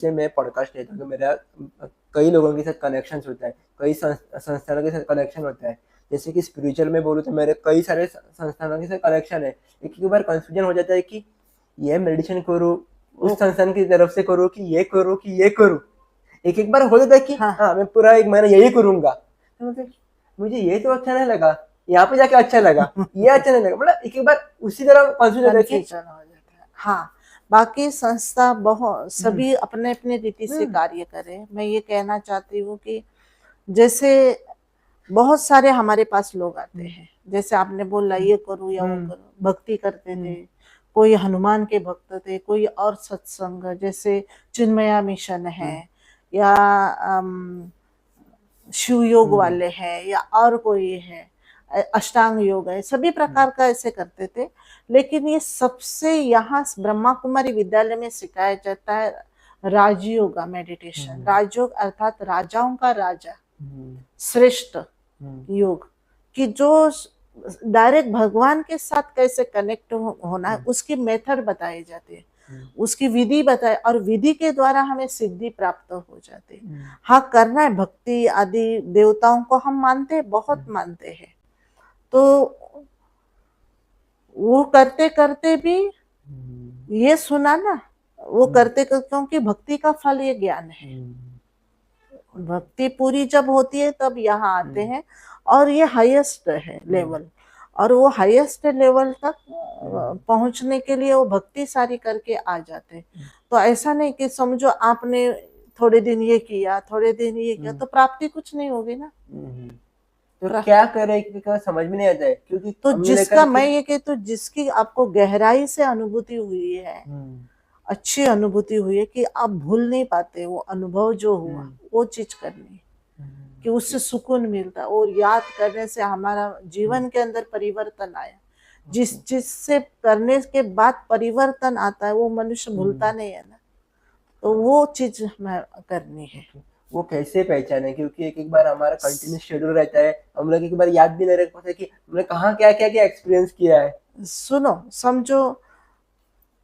से मैं पॉडकास्ट लेता हूँ तो मेरा कई लोगों के साथ कनेक्शंस होता है, कई संस्थानों के साथ कनेक्शन होता है। जैसे कि स्पिरिचुअल में बोलूँ तो मेरे कई सारे संस्थानों के साथ कनेक्शन है। एक बार कंफ्यूजन हो जाता है कि ये मेडिटेशन करूँ, उस संस्थान की तरफ से करूँ कि ये करूँ कि ये करूँ। एक बार हो जाता है कि हाँ मैं पूरा 1 महीना यही करूँगा, तो मतलब मुझे ये तो अच्छा नहीं लगा, यहाँ पे जाके अच्छा लगा, ये अच्छा नहीं लगा, मतलब एक बार उसी तरह कंफ्यूजन होता है कि कंफ्यूजन हो जाता है। हाँ, बाकी संस्था बहुत सभी अपने अपने रीति से कार्य करें। मैं ये कहना चाहती हूँ कि जैसे बहुत सारे हमारे पास लोग आते हैं, जैसे आपने बोला ये करो या वो करो, भक्ति करते थे, कोई हनुमान के भक्त थे, कोई और सत्संग जैसे चिन्मया मिशन है या शिव योग वाले हैं या और कोई है, अष्टांग योग है, सभी प्रकार का ऐसे करते थे। लेकिन ये सबसे यहाँ ब्रह्मा कुमारी विद्यालय में सिखाया जाता है राजयोग मेडिटेशन। राजयोग अर्थात राजाओं का राजा, श्रेष्ठ योग, कि जो डायरेक्ट भगवान के साथ कैसे कनेक्ट होना है उसकी मेथड बताए जाते हैं, उसकी विधि बताए, और विधि के द्वारा हमें सिद्धि प्राप्त हो जाती है। हाँ, करना है, भक्ति आदि देवताओं को हम मानते हैं, बहुत मानते हैं, तो वो करते करते भी ये सुना ना, वो करते क्योंकि भक्ति का फल ये ज्ञान है। भक्ति पूरी जब होती है तब यहाँ आते हैं, और ये हाईएस्ट है लेवल, और वो हाईएस्ट लेवल तक पहुंचने के लिए वो भक्ति सारी करके आ जाते हैं। तो ऐसा नहीं कि समझो आपने थोड़े दिन ये किया, थोड़े दिन ये किया, तो प्राप्ति कुछ नहीं होगी ना। तो क्या करे क्या समझ में नहीं आता है, क्योंकि तो जिसका मैं ये कहती हूँ, जिसकी आपको गहराई से अनुभूति हुई है, अच्छी अनुभूति हुई है कि आप भूल नहीं पाते, वो अनुभव जो हुआ वो चीज करनी कि उससे सुकून मिलता, और याद करने से हमारा जीवन के अंदर परिवर्तन आया। जिस चीज से करने के बाद परिवर्तन आता है वो मनुष्य भूलता नहीं है ना, तो वो चीज हमें करनी है। वो कैसे पहचाने, क्योंकि एक बार हमारा कंटिन्यूस शेड्यूल रहता है, हम लोग एक बार याद भी नहीं रख पाते कि हमने कहाँ क्या क्या क्या एक्सपीरियंस किया है। सुनो, समझो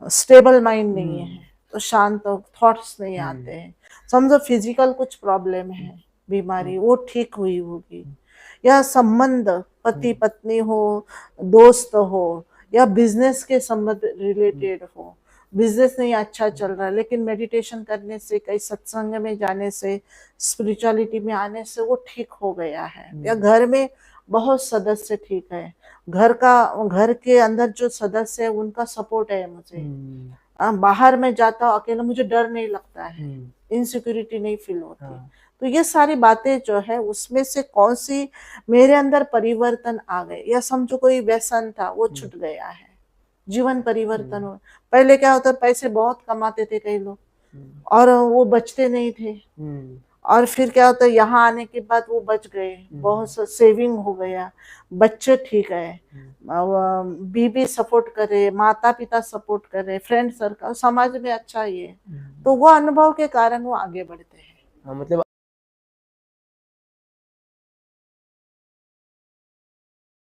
स्टेबल माइंड नहीं है तो शांत थॉट्स नहीं आते हैं। समझो फिजिकल कुछ प्रॉब्लम है, बीमारी वो ठीक हुई होगी, या संबंध पति पत्नी हो, दोस्त हो, या बिजनेस के संबंध रिलेटेड हो, बिजनेस नहीं अच्छा चल रहा है, लेकिन मेडिटेशन करने से, कई सत्संग में जाने से, स्पिरिचुअलिटी में आने से वो ठीक हो गया है। या घर में बहुत सदस्य ठीक है, घर के अंदर जो सदस्य है उनका सपोर्ट है मुझे, बाहर में जाता हूँ अकेला, मुझे डर नहीं लगता है, इनसिक्योरिटी नहीं फील होती। तो ये सारी बातें जो है उसमें से कौन सी मेरे अंदर परिवर्तन आ गए, या समझो कोई व्यसन था वो छूट गया है, जीवन परिवर्तन हो। पहले क्या होता, पैसे बहुत कमाते थे कई लोग और वो बचते नहीं थे, और फिर क्या होता है यहाँ आने के बाद वो बच गए, बहुत सा सेविंग हो गया, बच्चे ठीक है, बीबी सपोर्ट करे, माता पिता सपोर्ट करे, फ्रेंड सर्कल समाज में अच्छा ही है, तो वो अनुभव के कारण वो आगे बढ़ते हैं। मतलब